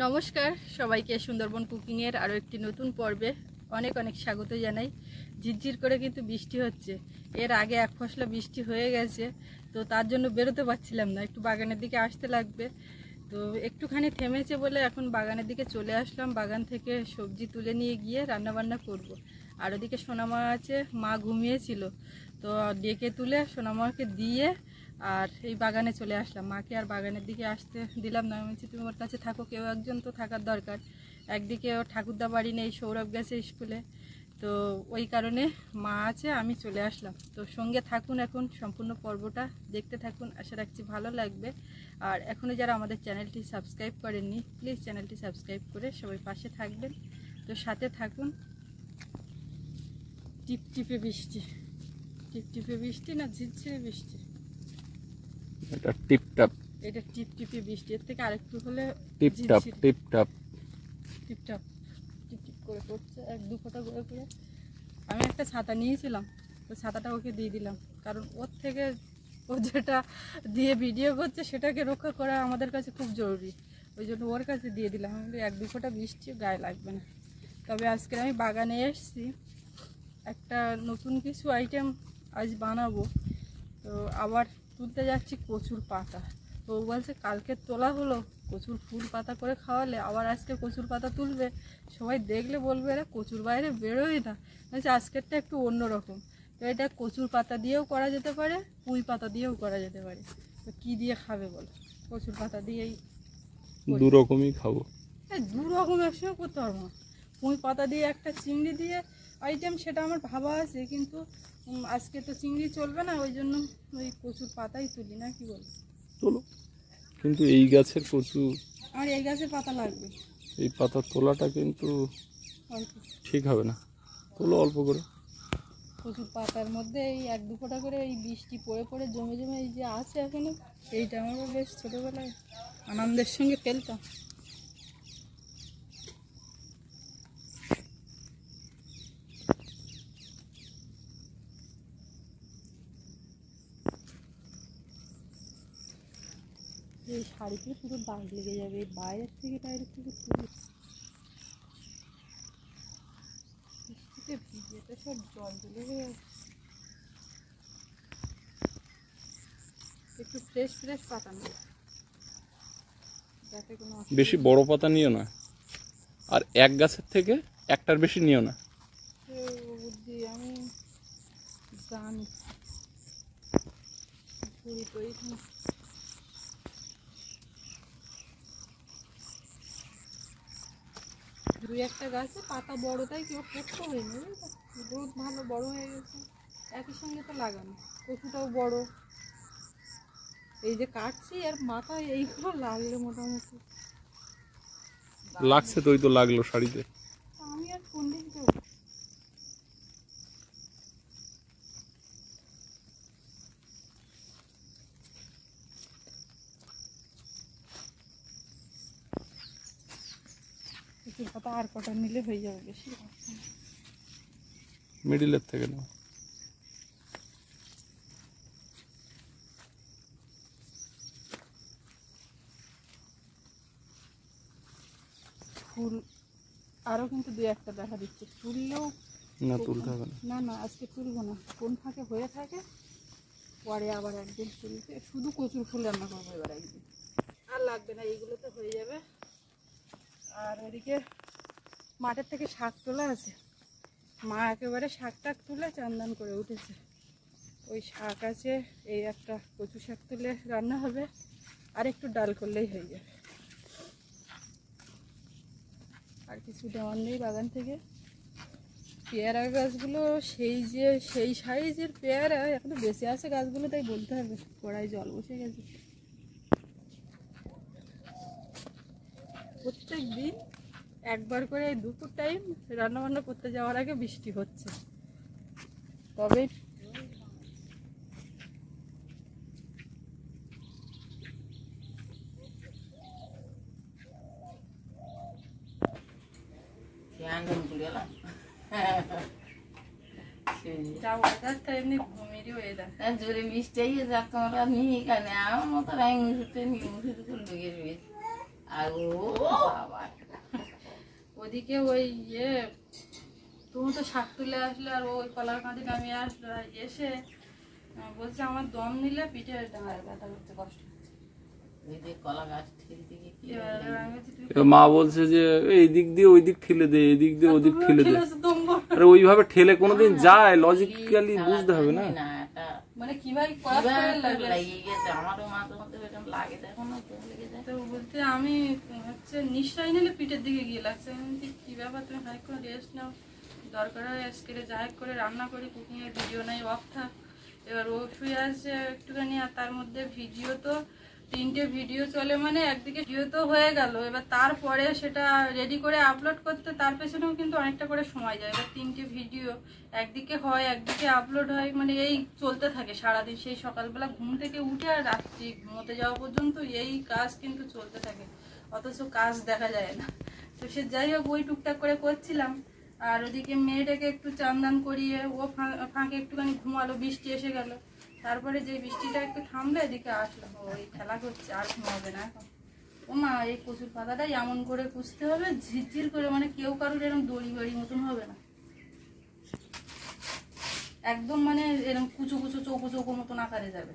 নমস্কার সবাইকে সুন্দরবন কুকিংয়ের আরও একটি নতুন পর্বে অনেক অনেক স্বাগত জানাই। ঝিরঝির করে কিন্তু বৃষ্টি হচ্ছে। এর আগে এক ফসলা বৃষ্টি হয়ে গেছে, তো তার জন্য বেরোতে পারছিলাম না, একটু বাগানের দিকে আসতে লাগবে। তো একটুখানি থেমেছে বলে এখন বাগানের দিকে চলে আসলাম। বাগান থেকে সবজি তুলে নিয়ে গিয়ে রান্নাবান্না করব। আর ওদিকে সোনামা আছে, মা ঘুমিয়েছিল, তো ডেকে তুলে সোনামাকে দিয়ে আর এই বাগানে চলে আসলাম। মাকে আর বাগানের দিকে আসতে দিলাম না, আমি বলছি তুমি ওর কাছে থাকো, কেউ একজন তো থাকার দরকার। একদিকে ওর ঠাকুরদা বাড়ি নেই, সৌরভ গেছে স্কুলে, তো ওই কারণে মা আছে, আমি চলে আসলাম। তো সঙ্গে থাকুন, এখন সম্পূর্ণ পর্বটা দেখতে থাকুন, আশা রাখছি ভালো লাগবে। আর এখনও যারা আমাদের চ্যানেলটি সাবস্ক্রাইব করেননি, প্লিজ চ্যানেলটি সাবস্ক্রাইব করে সবাই পাশে থাকবেন। তো সাথে থাকুন। টিপটিপে বৃষ্টি, টিপটিপে বৃষ্টি না ঝিরঝিরে বৃষ্টি, এটা টিপটাপ, এটা টিপটিপে বৃষ্টি। এর থেকে আরেকটু হলে টিপটাপ টিপটাপ টিপটাপ টিপটিপ করে পড়ছে, এক দু ফোঁটা করে করে। আমি একটা ছাতা নিয়েছিলাম, তো ছাতাটা ওকে দিয়ে দিলাম, কারণ ওর থেকে ও যেটা দিয়ে ভিডিও করছে সেটাকে রক্ষা করা আমাদের কাছে খুব জরুরি। ওই জন্য ওর কাছে দিয়ে দিলাম। আমি এক দু ফোঁটা বৃষ্টি গায়ে লাগবে না। তবে আজকে আমি বাগানে এসেছি, একটা নতুন কিছু আইটেম আজ বানাবো। তো আবার তুলতে যাচ্ছি কচুর পাতা। তো ও বলছে কালকে তোলা হলো, কচুর ফুল পাতা করে খাওয়ালে, আবার আজকে কচুর পাতা তুলবে, সবাই দেখলে বলবে এরা কচুর বাইরে বেরোয় না। বলছে আজকেরটা একটু অন্যরকম। তো এটা কচুর পাতা দিয়েও করা যেতে পারে, পুঁই পাতা দিয়েও করা যেতে পারে। তো কী দিয়ে খাবে বলো? কচুর পাতা দিয়েই দু রকমই খাবো। দু রকম একসঙ্গে করতে পারবো না। পুঁই পাতা দিয়ে একটা চিংড়ি দিয়ে আইটেম, সেটা আমার ভাবা আছে, কিন্তু আজকে তো চিংড়ি চলবে না, ওই জন্য ওই কচুর পাতাই তুলি, না কি বল? তোলো, কিন্তু এই গাছের কচু, আর এই গাছের পাতা লাগবে, এই পাতা তোলাটা কিন্তু অল্প। ঠিক হবে না, তোলো অল্প করে। কচুর পাতার মধ্যে এই এক দু ফোঁটা করে এই বৃষ্টি পড়ে পড়ে জমে জমে এই যে আছে এখনো, এইটা আমারও বেশ ছোটোবেলায় আনন্দের সঙ্গে ফেলতাম। এই শাড়িতে পুরো দাগ লেগে যাবে, এই বাইরের থেকে বাইরের থেকে তুলে বৃষ্টিতে ভিজেতে সব জল জলে হয়ে যাচ্ছে। একটু ফ্রেশ ফ্রেশ পাতা নেই, যাতে কোনো বেশি বড় পাতা নিও না, আর এক গাছের থেকে একটার বেশি নিও না। বুদ্ধি আমি জানি, পুরি তো এইখানে দুই একটা গাছে পাতা বড়, তাই কেউ পোক্ত হয়নি, বহুত ভালো বড় হয়ে গেছে। একই সঙ্গে তো লাগানো, কচুটাও বড়। এই যে কাটছি আর মাথায় এইগুলো লাগলে মোটামুটি লাগছে তো, ওই তো লাগলো শাড়িতে। আমি আর কোন দিন দেবো? কচুর পাতা আর কটা নিলে হয়ে যাবে, বেশি মিডিলের থেকে নাও। ফুল আরও কিন্তু দুই একটা দেখা দিচ্ছে, তুললেও না তুলতে হবে না। না না আজকে তুলবো না, কোন ফাঁকে হয়ে থাকে, পরে আবার একদিন তুলতে। শুধু কচুর ফুল রান্না করবো এবার একদিন, আর লাগবে না, এইগুলোতে হয়ে যাবে। আর ওদিকে মাঠের থেকে শাক তোলা আছে, মা একেবারে শাক টাক তুলে চান্দান করে উঠেছে। ওই শাক আছে, এই একটা কচু শাক তুলে রান্না হবে, আর একটু ডাল করলেই হয়ে যাবে। আর কিছু দেওয়ার নেই বাগান থেকে। পেয়ারা গাছগুলো সেই সাইজের পেয়ারা এখনো বেঁচে আছে গাছগুলো, তাই বলতে হবে। কড়াই জল বসে গেছে। প্রত্যেক দিন একবার করে দুপুর টাইম রান্নাবান্না করতে যাওয়ার আগে বৃষ্টি হচ্ছে, তবে এমনি ঘুমিয়ে ওয়েদার জোরে বৃষ্টি যাক তোমরা নিয়ে এখানে আমার মতো রাঙ মুছতে নিয়ে মুছে তো লেগে রয়েছে। আর ও বাবা ওদিকে ওই তুমি তো শাক তুলে আসলে আর ওই কলার কাঁদি নামিয়ে আসলো, আর এসে বলছে আমার দম নিলে পিঠে ডাঙায় ব্যথা করতে কষ্ট হচ্ছে। ওই যে কলা গাছ ঠেলতে গিয়ে কি এবার আমি বলছি, তুই এবার মা বলছে যে এই দিক দিয়ে ওই দিক ঠেলে দে, এই দিক দিয়ে ওই দিক ঠেলে দে। ঠেলেছো দম করে। আরে ওইভাবে ঠেলে কোনোদিন যায়? লজিক্যালি বুঝতে হবে না। না এটা মানে কিভাবে করার করে লাগে। লাগিয়ে গেছে আমারও মাঝে মধ্যে এরকম লাগে, দেখো না তো লেগে যায়। তো বলতে আমি হচ্ছে নিশ্চয় নিলে পিঠের দিকে গিয়ে লাগছে। আমি বলছি, কি ব্যাপার, তুমি হাই করে রেস্ট নাও, দরকার হয় আজকে যাই করে রান্না করি, কুকিং এর ভিডিও নাই, অফ থাক। এবার ও শুয়ে আছে একটুখানি, আর তার মধ্যে ভিডিও তো 3টে ভিডিও চলে, মানে একদিকে ভিডিও তো হয়ে গেল, এবার তারপরে সেটা রেডি করে আপলোড করতে তার পেছনেও কিন্তু অনেকটা করে সময় যায়। এবার 3টে ভিডিও একদিকে হয় একদিকে আপলোড হয়, মানে এই চলতে থাকে সারাদিন, সেই সকালবেলা ঘুম থেকে উঠে আর রাত্রি ঘুমোতে যাওয়া পর্যন্ত এই কাজ কিন্তু চলতে থাকে, অথচ কাজ দেখা যায় না। তো সে যাই হোক ওই টুকটাক করে করছিলাম, আর ওদিকে মেয়েটাকে একটু চান করিয়ে ও ফাঁকে একটুখানি ঘুমালো, বৃষ্টি এসে গেল। তারপরে যে বৃষ্টিটা একটু থামলে এদিকে আসলো, ওই খেলা করছে, আর ঘুমাবে না এখন। ও মা, এই কচুর পাতাটাই এমন করে কুচতে হবে ঝিরঝির করে, মানে কেউ কারোর এরকম দড়ি বাড়ি মতন হবে না, একদম মানে এরকম কুচো কুচো চৌকো চৌকো মতন আকারে যাবে।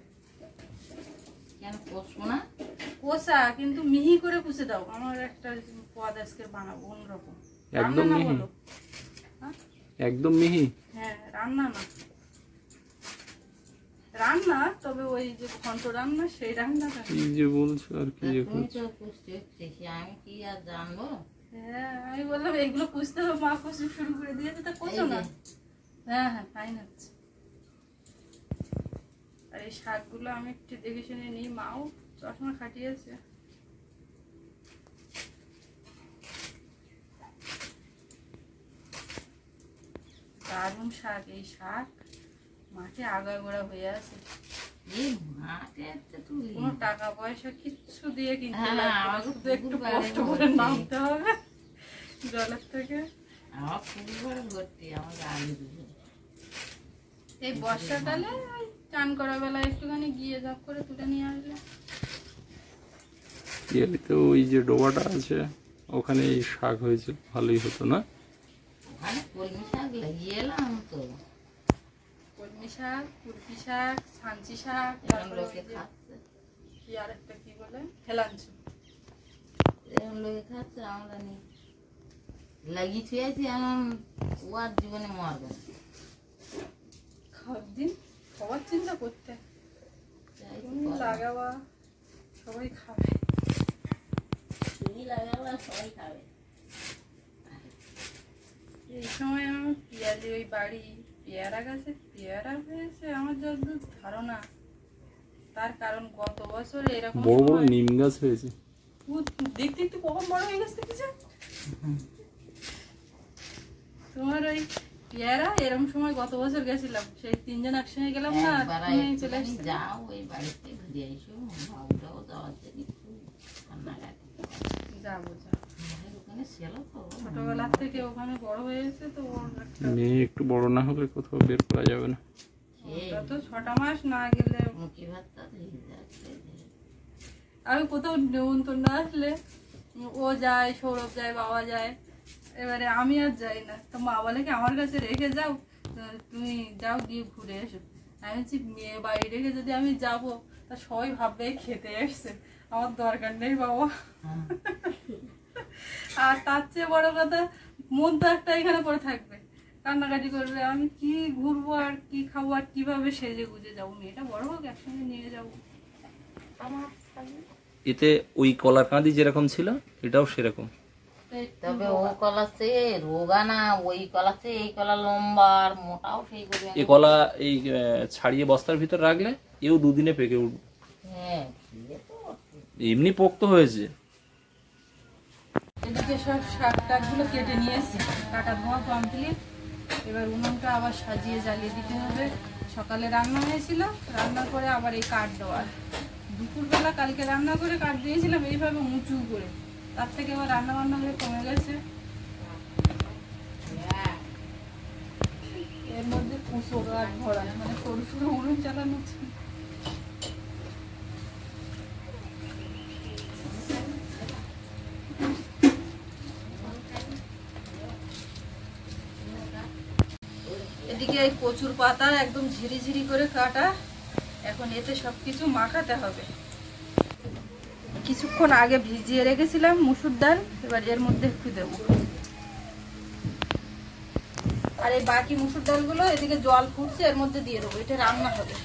কেন কষবো না? কোষা কিন্তু মিহি করে কুচে দাও, আমার একটা পদ আজকে বানাবো অন্যরকম। একদম রান্না না মিহি? বলো? হ্যাঁ একদম মিহি? হ্যাঁ, রান্না না, রান্না, তবে ওই যে ঘন্ট রান্না সেই রান্নাটা। কি যে বলছো আর কি যে তুমি করছো। তো কুচতে দেখি, আমি কি আর জানবো। হ্যাঁ, আমি বললাম এইগুলো কুচতে হবে, মা কুচতে শুরু করে দিয়েছে, তা কোচো না। হ্যাঁ হ্যাঁ, ফাইন হচ্ছে। আর এই শাকগুলো আমি একটু দেখে শুনে নিই, মাও চশমা খাটিয়েছে। দারুণ শাক, এই শাক মাঠে আগাগোড়া হয়ে আছে, এই মাঠে একটা তুলি কোনো টাকা পয়সা কিচ্ছু দিয়ে কিনতে হ্যাঁ, লাগবে না, আমার শুধু একটু পুকুর কষ্ট বাড়ির করে মধ্যে। নামতে হবে জলের থেকে। আমার ফুল ভর্তি, আমাকে আলু দিবে। এই বর্ষাকালে ওই চান করা বেলা একটুখানি গিয়ে ঝাপ করে তুলে নিয়ে আসলে। ইয়ালিতে ওই যে ডোবাটা আছে ওখানে এই শাক হয়েছে, ভালোই হতো না? ওখানে কলমি শাক লাগিয়ে এলাম তো, কলমি শাক, কুরপি শাক, ছাঞ্চি শাক, এখন তারপরে লোকে ওই যে খাচ্ছে, কি আর একটা কি বলে হেলাঞ্চু। এখন লোকে খাচ্ছে, আমরা নেই লাগিয়ে ছুঁয়েছি। এখন ও আর জীবনে মরবে না। খাওয়ার দিন খাওয়ার চিন্তা করতে, যাই তো তুমি করো। লাগাবা, সবাই খাবে। তুমি লাগালে সবাই খাবে। এই সময় আমার পিয়ালি ওই বাড়ি পেয়ারা গাছে পেয়ারা হয়েছে আমার যতদূর ধারণা, তার কারণ গত বছর এরকম বড় বড় সময় নিম গাছ হয়েছে। দেখতে একটু কখন বড় হয়ে গেছে কিছু। তোমার ওই পেয়ারা এরকম সময় গত বছর গেছিলাম, সেই 3 জন একসঙ্গে গেলাম না, একবার তুমি চলে একটুখানি এসেছিলে। যাও ওই বাড়িতে ঘুরে এসো, বাবুটাও যাওয়ার জন্য খুব কান্নাকাটি। যাবো যা, আমাদের ওখানে ছিল তো, ছোটবেলার থেকে ওখানে বড় হয়েছে তো, ওর একটা মেয়ে একটু বড় না হলে কোথাও বের করা যাবে না। ওটা তো 6টা মাস না গেলে। মুখি ভাতটা দিয়ে যাচ্ছে। আমি কোথাও নেমন্তন্ন না আসলে ও যায়, সৌরভ যায়, বাবা যায়, এবারে আমি আর যাই না। তো মা বলে কি আমার কাছে রেখে যাও, তুমি যাও গিয়ে ঘুরে এসো। আমি বলছি মেয়ে বাড়ি রেখে যদি আমি যাব তা সবাই ভাববে খেতে এসছে, আমার দরকার নেই বাবা। আর তার চেয়ে বড় কথা, মন তো একটা এখানে পড়ে থাকবে, কান্নাকাটি করবে, আমি কি ঘুরবো আর কি খাবো আর কিভাবে সেজে গুজে যাবো, মেয়েটা বড় হোক একসঙ্গে নিয়ে যাবো। এতে ওই কলার কাঁদি যেরকম ছিল এটাও সেরকম। তবে ও কলা সে রোগা না, ওই কলা সে এই কলা লম্বা আর মোটাও সেই করে। এই কলা এই ছাড়িয়ে বস্তার ভিতর রাখলে এও 2 দিনে পেকে উঠবে। হ্যাঁ খেয়ে তো এমনি পোক্ত হয়েছে। এদিকে সব শাক টাকগুলো কেটে নিয়েছি, কাটা ধোয়া কমপ্লিট। এবার উনুনটা আবার সাজিয়ে জ্বালিয়ে দিতে হবে। সকালে রান্না হয়েছিল, রান্নার পরে আবার এই কাঠ দেওয়ার, দুপুরবেলা কালকে রান্না করে কাঠ দিয়েছিলাম এইভাবে উঁচু করে, তার থেকে আবার রান্না বান্না হয়ে কমে গেছে। এর মধ্যে কুচো গাছ ভরা, মানে সরু সরু উনুন চালানো ছিল। এই কচুর পাতা একদম ঝিরিঝিরি করে কাটা। এখন এতে সবকিছু মাখাতে হবে। কিছুক্ষণ আগে ভিজিয়ে রেখেছিলাম মুসুর ডাল, এবার এর মধ্যে একটু দেবো। আর এই বাকি মুসুর ডালগুলো এদিকে জল ফুটছে, এর মধ্যে দিয়ে দেবো। এটা রান্না হবে।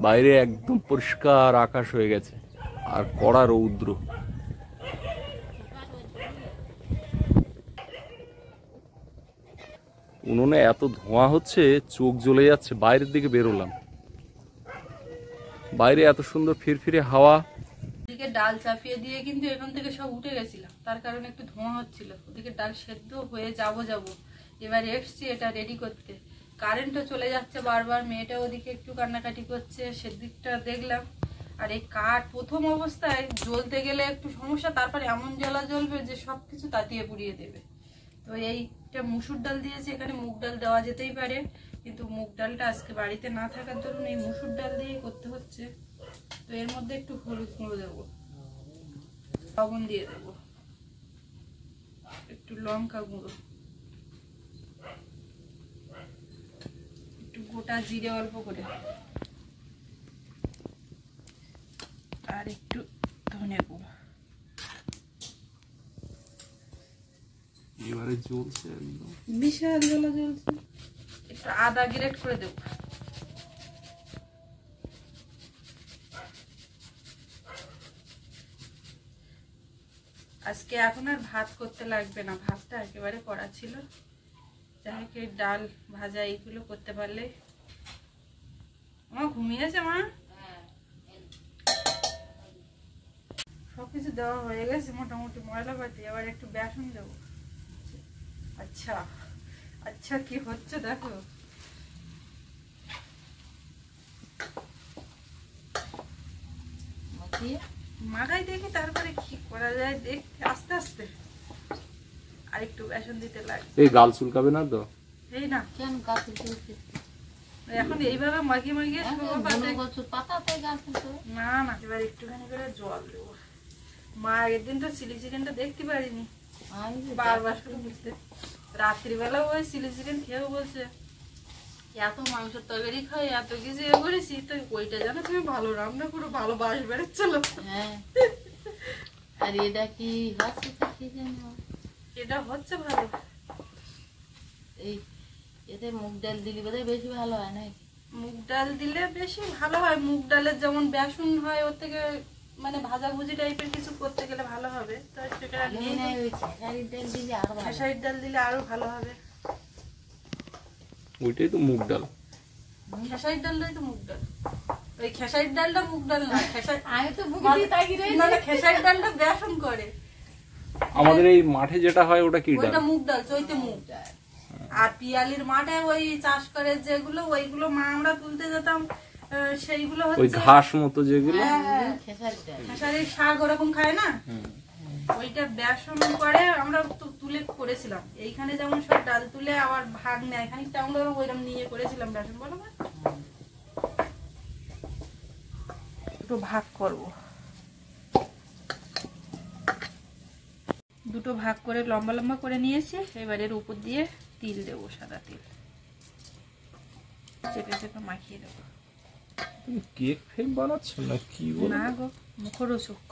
বাইরে একদম পরিষ্কার আকাশ হয়ে গেছে আর কড়া রৌদ্র। উনুনে এত ধোঁয়া হচ্ছে, চোখ জ্বলে যাচ্ছে। বাইরের দিকে বেরোলাম, বাইরে এত সুন্দর ফিরফিরে হাওয়া। ওদিকে ডাল চাপিয়ে দিয়ে কিন্তু এখান থেকে সব উঠে গেছিলাম, তার কারণে একটু ধোঁয়া হচ্ছিল। ওদিকে ডাল সেদ্ধ হয়ে যাব এবার এসছি এটা রেডি করতে। কারেন্টও চলে যাচ্ছে বারবার, মেয়েটা ওদিকে একটু কান্নাকাটি করছে, সেদিকটা দেখলাম। আর এই কাঠ প্রথম অবস্থায় জ্বলতে গেলে একটু সমস্যা, তারপরে এমন জ্বলা জ্বলবে যে সবকিছু তাতিয়ে পুড়িয়ে দেবে। তো এইটা মুসুর ডাল দিয়েছে, এখানে মুগ ডাল দেওয়া যেতেই পারে, কিন্তু মুগ ডালটা আজকে বাড়িতে না থাকার দরুন এই মুসুর ডাল দিয়েই করতে হচ্ছে। তো এর মধ্যে একটু হলুদ গুঁড়ো দেবো, লবণ দিয়ে দেবো, একটু লঙ্কা গুঁড়ো, একটু গোটা জিরে অল্প করে, আর একটু ধনে গুঁড়ো। এবারে জ্বলছে একদম, বিশাল জ্বলা জ্বলছে। একটু আদা গ্রেট করে দেবো। আজকে এখন আর ভাত করতে লাগবে না, ভাতটা একেবারে করা ছিল। যাই হোক এই ডাল ভাজা এইগুলো করতে পারলে। আমার ঘুমিয়েছে মা, সবকিছু দেওয়া হয়ে গেছে মোটামুটি ময়লা পাতি। এবার একটু বেসন দেবো। আচ্ছা আচ্ছা, কি হচ্ছে দেখো। মাখাই দেখি, তারপরে কি করা যায় দেখতে আস্তে আস্তে। আর একটু বেসন দিতে লাগে। এই গাল চুলকাবে না তো? এই না, কেন গাছ চলছে? এখন এইভাবে মাখিয়ে মাখিয়ে না না, এবার একটুখানি করে জল দেবো। মা আগের দিন তো চিলি চিকেনটা দেখতে পারিনি, বারবার শুধু বুঝতে। রাত্রিবেলা ওই চিলি চিকেন খেয়েও বলছে এত মাংসের তরকারি খাই, এত কিছু এ করেছি, তো ওইটা জানো তুমি ভালো রান্না করো, ভালো বাস বেড়েছিল। হ্যাঁ, আর এটা কি হচ্ছে? এটা হচ্ছে ভালো। এই এতে মুগ ডাল দিলে বোধহয় বেশি ভালো হয় না? মুগ ডাল দিলে বেশি ভালো হয়। মুগ ডালের যেমন বেসন হয়, ওর থেকে মানে ভাজাভুজি টাইপের কিছু করতে গেলে ভালো হবে। তো সেটা খেসারির ডাল দিলে আরো ভালো। খেসারির ডাল দিলে আরো ভালো হবে। ওইটাই তো মুগ ডাল। খেসারির ডালটাই তো মুগ ডাল। ওই খেসারির ডালটা মুগ ডাল না, আমি তো মুখে তাকিয়ে রয়েছি। না, খেসারির ডালটা বেসন করে। আমাদের এই মাঠে যেটা হয় ওটা কি ডাল? ওইটা মুগ ডাল, চৈতে মুগ ডাল। আর পিয়ালির মাঠে ওই চাষ করে যেগুলো, ওইগুলো মা আমরা তুলতে যেতাম, সেইগুলো ওই হচ্ছে ঘাস মতো যেগুলো। খেসারির ডাল, খেসারির শাক ওরকম খায় না, ওইটা বেসন করে আমরা তুলে করেছিলাম। এইখানে যেমন সব ডাল তুলে আবার ভাগ নেয়, খানিকটা আমরা ওইরকম নিয়ে করেছিলাম বেসন। বলো না, দুটো ভাগ করব। দুটো ভাগ করে লম্বা লম্বা করে নিয়েছি। এবার এর উপর দিয়ে তিল দেবো, সাদা তিল চেপে চেপে মাখিয়ে দেবো। তুমি কেক ফেক বানাচ্ছ না কি বল? না গো, মুখরোচক।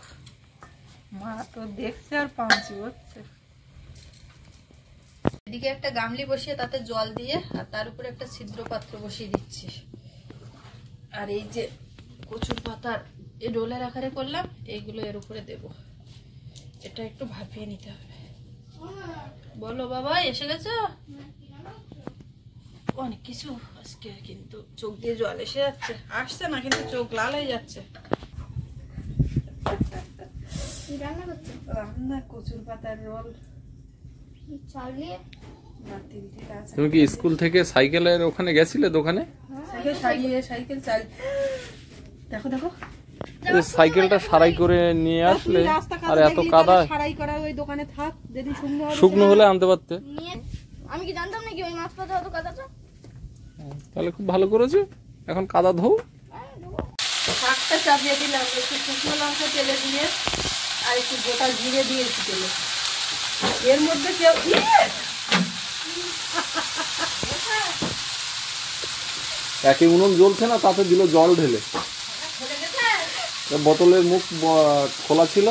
মা তো দেখছে আর পাঁচি হচ্ছে। এদিকে একটা গামলি বসিয়ে তাতে জল দিয়ে, আর তার উপরে একটা ছিদ্র পাত্র বসিয়ে দিচ্ছি। আর এই যে কচুর পাতার এই রোলের আকারে করলাম, এইগুলো এর উপরে দেব। এটা একটু ভাপিয়ে নিতে হবে। বলো বাবা, এসে গেছো? অনেক কিছু আজকে, কিন্তু চোখ দিয়ে জল এসে যাচ্ছে। আসছে না, কিন্তু চোখ লাল হয়ে যাচ্ছে। রান্না কচুর পাতার রোল। তুমি কি স্কুল থেকে সাইকেলের ওখানে গেছিলে দোকানে? সাইকেল সারিয়ে সাইকেল চাল। দেখো দেখো, সাইকেলটা সারাই করে নিয়ে আসলে, আর এত কাদা। সারাই করা ওই দোকানে থাক, যদি শুকনো হলে আনতে পারতে। আমি কি জানতাম নাকি ওই মাছ পাতা অত কাদাটা? তাহলে খুব ভালো করেছো। এখন কাদা ধোও। শাকটা চাপিয়ে দিলাম, একটু শুকনো লঙ্কা তেলে দিয়ে আর একটু গোটা জিরে দিয়েছি তেলে। এর মধ্যে কেউ একে উনুন জ্বলছে না, তাতে দিল জল ঢেলে। বোতলের মুখ খোলা ছিল।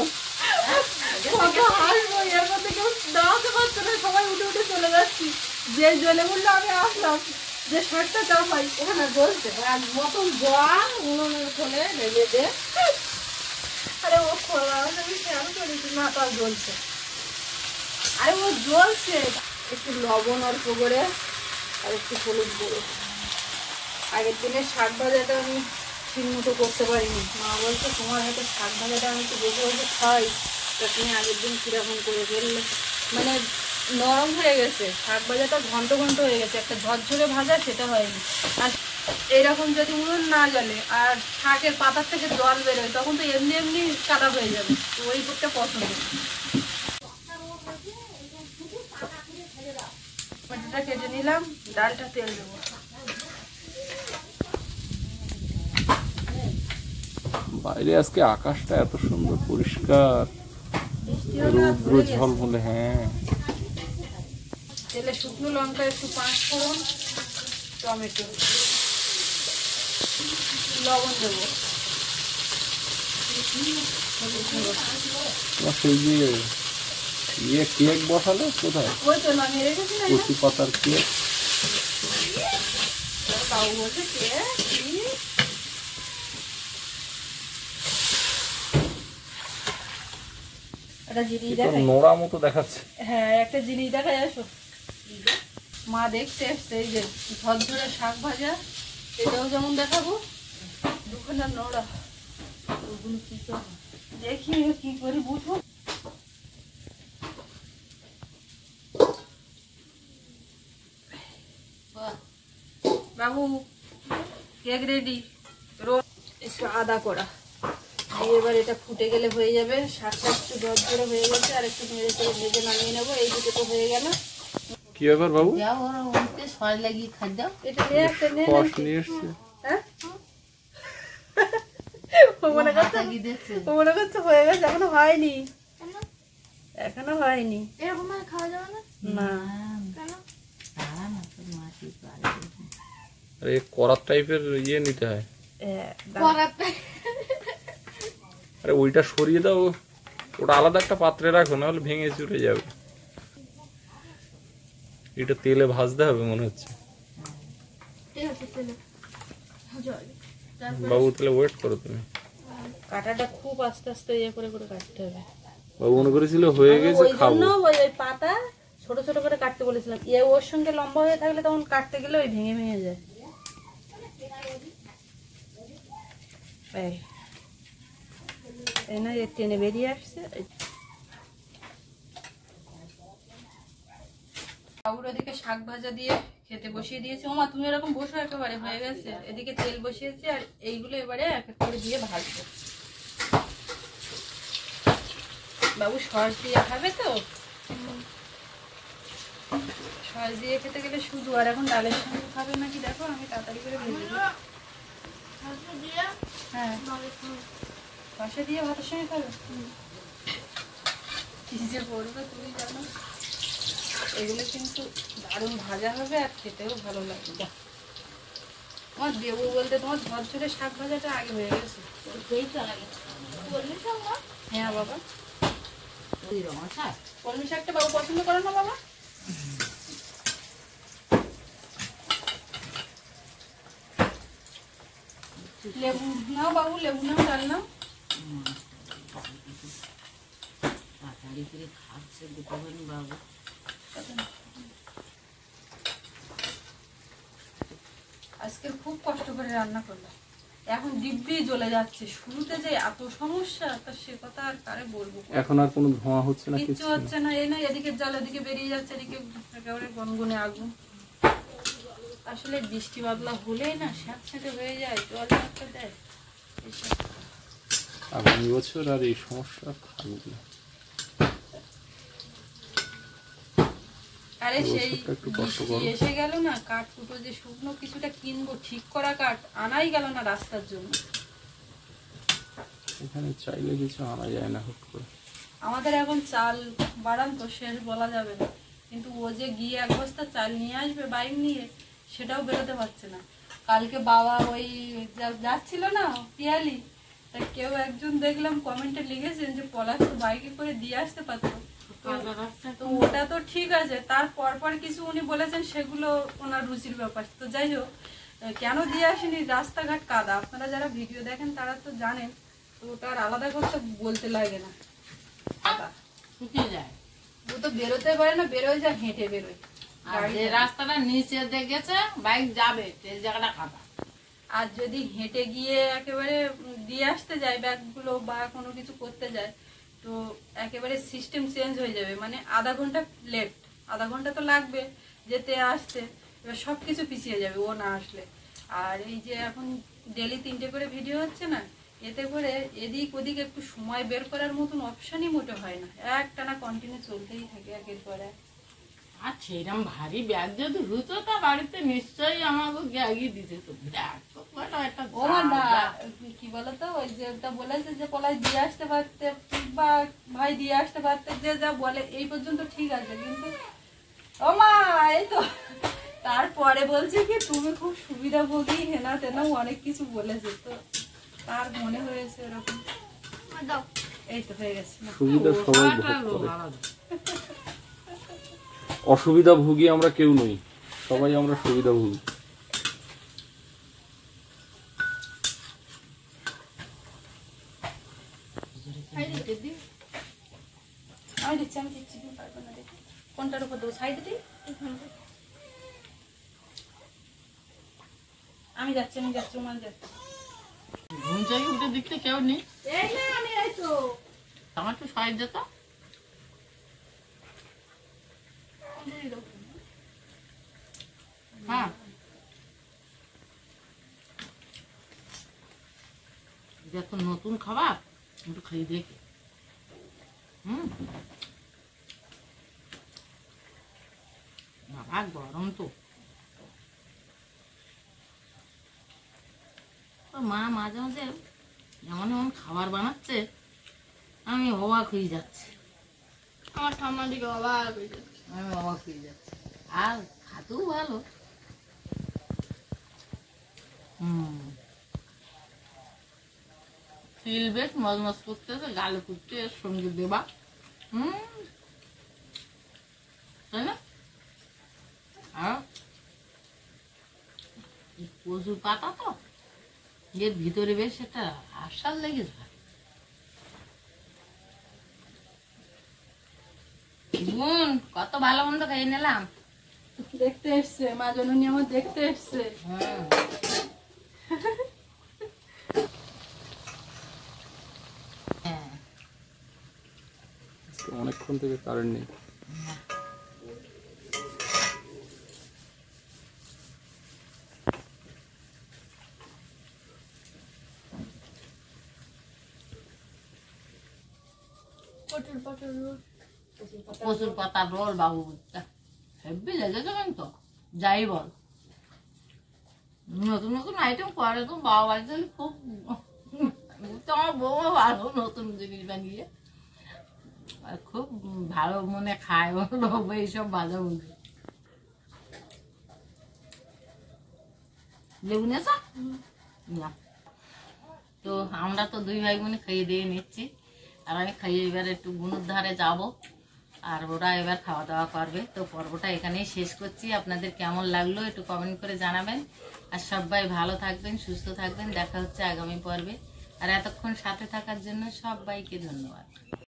এর মধ্যে কেউ দাঁড়াতে পারছে না, সবাই উঠে উঠে চলে যাচ্ছি। যে জ্বলে বললো আমি আসলাম, যে শাকটা চাপাই ওখানে জ্বলছে আর মতন জল উনুনের খোলে ঢেলে দে। আরে ও খোলা আমি খেয়াল করেছি না, তার জ্বলছে। আরে ও জ্বলছে। একটু লবণ অল্প করে আর একটু হলুদ গুঁড়ো। আগের দিনের শাক ভাজাটা আমি ঠিক মতো করতে পারিনি। মা বলছে তোমার হাতে শাক ভাজাটা আমি একটু বসে বসে খাই, তা তুমি আগের দিন কীরকম করে ফেললে। মানে নরম হয়ে গেছে শাক ভাজাটা, ঘন্ট ঘন্ট হয়ে গেছে, একটা ঝরঝরে ভাজা সেটা হয়নি। আর এইরকম যদি উনুন না জ্বলে আর শাকের পাতার থেকে জল বেরোয় তখন তো এমনি এমনি কাদা হয়ে যাবে। তো ওই করতে পছন্দ। পাটাটা কেটে নিলাম, ডালটা তেল দেবো। বাইরে আজকে আকাশটা এত সুন্দর পরিষ্কার, রৌদ্র ঝলমলে। হ্যাঁ, তেলে শুকনো লঙ্কা, একটু 5 ফোড়ন, টমেটো, লবণ দেবো। সেই যে কেক বসালে কোথায়? ওই তো নামিয়ে রেখেছি না, কচি পাতার কেক। বাবু বলছে কে একটা জিনিস দেখাই। নোড়া মতো দেখাচ্ছে। হ্যাঁ, একটা জিনিস দেখাই, আসো। মা দেখতে এসছে এই যে ঝরঝরে শাক ভাজা, এটাও যেমন দেখাবো। দুখানা নোড়া, ওগুলো কি করবো দেখি কি করি বুঝবো। বাবু কেক রেডি। রোল একটু আদা করা দিয়ে এবার এটা ফুটে গেলে হয়ে যাবে। শাকটা একটু ঝরঝরে হয়ে গেছে, আর একটু নেড়ে চেড়ে ভেজে নামিয়ে নেবো। এই দুটো তো হয়ে গেল। কি ব্যাপার বাবু? যাও ওরা উঠতে সয় লাগিয়ে খাদ্য। এটা নিয়ে একটা নিয়ে নিয়ে এসছে। হ্যাঁ ও মনে করছে হয়ে গেছে, এখনো হয়নি, এখনো হয়নি। এরকম ভাবে খাওয়া যাবে না? না আরে করাত টাইপের ইয়ে নিতে হয়। আরে ওইটা সরিয়ে দাও, ওটা আলাদা একটা পাত্রে রাখো, নাহলে ভেঙে চুরে যাবে। এটা তেলে ভাজতে হবে মনে হচ্ছে। ঠিক আছে, তেলে ভাজো আগে। বাবু তাহলে ওয়েট করো তুমি। কাটাটা খুব আস্তে আস্তে ইয়ে করে করে কাটতে হবে। বাবু মনে করেছিল হয়ে গেছে ওই খাবো। জন্য ওই পাতা ছোট ছোট করে কাটতে বলেছিলাম। ওর সঙ্গে লম্বা হয়ে থাকলে তখন কাটতে গেলে ওই ভেঙে ভেঙে যায়। এই না টেনে বেরিয়ে আসছে। বাবুর ওদিকে শাক ভাজা দিয়ে খেতে বসিয়ে দিয়েছি। ওমা তুমি এরকম বসো, একেবারে হয়ে গেছে। এদিকে তেল বসিয়েছি আর এইগুলো এবারে এক এক করে দিয়ে ভাজবো। বাবু সস দিয়ে খাবে তো, সস দিয়ে খেতে গেলে শুধু, আর এখন ডালের সঙ্গে খাবে নাকি দেখো, আমি তাড়াতাড়ি করে ভেজে দিই। হ্যাঁ, সসে দিয়ে ভাতের সঙ্গে খাবে। কি যে করবে তুমি জানো। এগুলো কিন্তু দারুণ ভাজা হবে আর খেতেও ভালো লাগবে। তোমার দেবো বলতে তোমার ঝরঝরে শাক ভাজাটা আগে হয়ে গেছে। হ্যাঁ বাবা, কলমি শাকটা বাবু পছন্দ করে না বাবা? লেবু নাও বাবু, লেবু নাও, ডাল নাও। বাবু আজকে খুব কষ্ট করে রান্না করলাম, এখন দিব্যি জ্বলে যাচ্ছে। শুরুতে যে এত সমস্যা, তা সে কথা আর কারে বলবো। এখন আর কোনো ধোঁয়া হচ্ছে না, কিচ্ছু হচ্ছে না। এই না এদিকে জল এদিকে বেরিয়ে যাচ্ছে, এদিকে একেবারে গনগনে আগুন। আসলে বৃষ্টি বাদলা হলেই না স্যাঁতস্যাঁতে হয়ে যায়, জল একটা দেয়। আগামী বছর আর এই সমস্যা থাকবে না। আরে সেই বৃষ্টি এসে গেল না, কাঠ কুটো যে শুকনো কিছুটা কিনবো, ঠিক করা কাঠ আনাই গেল না রাস্তার জন্য। এখানে চাইলে কিছু আনা যায় না হুট করে। আমাদের এখন চাল বাড়ান তো শেষ বলা যাবে না, কিন্তু ও যে গিয়ে এক বস্তা চাল নিয়ে আসবে বাইক নিয়ে, সেটাও বেরোতে পারছে না। কালকে বাবা ওই যাচ্ছিল না পিয়ালি, তা কেউ একজন দেখলাম কমেন্টে লিখেছেন যে পলাশ তো বাইকে করে দিয়ে আসতে পারতো। তো ওটা তো ঠিক আছে, তার পর কিছু উনি বলেছেন সেগুলো ওনার রুচির ব্যাপার। তো যাই হোক, কেন দিয়ে আসেনি, রাস্তাঘাট কাদা, আপনারা যারা ভিডিও দেখেন তারা তো জানেন, তো ওটা আর আলাদা করতে বলতে লাগে না। কাদা শুকিয়ে যায়। ও তো বেরোতে পারে না, বেরোয় যা হেঁটে বেরোয়। আর যে রাস্তাটা নিচে দেখেছে বাইক যাবে, সেই জায়গাটা কাদা। আর যদি হেঁটে গিয়ে একেবারে দিয়ে আসতে যায় ব্যাগগুলো বা কোনো কিছু করতে যায়, তো একেবারে সিস্টেম চেঞ্জ হয়ে যাবে, মানে আধা ঘন্টা লেট, আধা ঘন্টা তো লাগবে যেতে আসতে, এবার সব কিছু পিছিয়ে যাবে ও না আসলে। আর এই যে এখন ডেলি 3টে করে ভিডিও হচ্ছে না, এতে করে এদিক ওদিক একটু সময় বের করার মতন অপশানই মোটে হয় না, একটানা কন্টিনিউ চলতেই থাকে একের পর এক। আর সেরকম ভারী ব্যাগ যদি হতো তা বাড়িতে নিশ্চয়ই আমাকে ব্যাগই দিতে তো। ব্যাগ তো কটা একটা ও না, কি বলতো, ওই যে ওটা বলেছে যে পলাই দিয়ে আসতে পারতে বা ভাই দিয়ে আসতে পারতে, যে যা বলে এই পর্যন্ত ঠিক আছে, কিন্তু ও মা এই তো তারপরে বলছে কি তুমি খুব সুবিধাভোগী, হেনা তেনা অনেক কিছু বলেছে, তো তার মনে হয়েছে এরকম। দাও। এই তো হয়ে গেছে না? সুবিধা সবাই ভোগ ওটা করে, আলাদা। অসুবিধা ভুগি আমরা কেউ নই, সবাই আমরা সুবিধা ভুগি। দিতে দিই। আমি দিচ্ছি, আমি দিচ্ছি, তুমি পারবে না দেখি কোনটার উপর দেবো, সাইডে দিই, আমি যাচ্ছি ওমান যাচ্ছি। ঘুম থেকে উঠে দেখতে কেউ নেই, এই না আমি এই তো আমার একটু সাইড যেত। হ্যাঁ, এটা তো নতুন খাবার, একটু খেয়ে দেখি। বাবা গরম তো। মা মাঝে মাঝে এমন এমন খাবার বানাচ্ছে, আমি অবাক হয়ে যাচ্ছি। আমার ঠাম্মার দিকে অবাক হয়ে যাচ্ছে। আমি অবাক হয়ে যাচ্ছি, আর খাতেও ভালো। তিল বেশ মজমজ করতেছে, গালে কুটতে এর সঙ্গে দেবা। তাই না? আর কচুর পাতা তো এর ভিতরে বেশ একটা আশ্বাস লেগে যায়। বোন কত ভালো মন্দ খেয়ে নিলাম। দেখতে এসছে মা জননী, আমার দেখতে এসছে। অনেকক্ষণ থেকে কারেন্ট নেই। প্রচুর পাতা রোল বাবু, হেভি লেগেছে কিন্তু যাই বল। নতুন নতুন আইটেম করে তো বাবা বাড়িতে খুব, আমার বউ ভালো নতুন জিনিস বানিয়ে খুব ভালো মনে খায়, এইসব বাজা বুঝি। লেবু নিয়েছ? না, তো আমরা তো দুই ভাই বোনে খাইয়ে দিয়ে নিচ্ছি, আর আমি খাইয়ে এবার একটু বুনুর ধারে যাব, আর ওরা এবার খাওয়া দাওয়া করবে। তো পর্বটা এখানেই শেষ করছি। আপনাদের কেমন লাগলো একটু কমেন্ট করে জানাবেন, আর সবাই ভালো থাকবেন, সুস্থ থাকবেন। দেখা হচ্ছে আগামী পর্বে, আর এতক্ষণ সাথে থাকার জন্য সবাইকে ধন্যবাদ।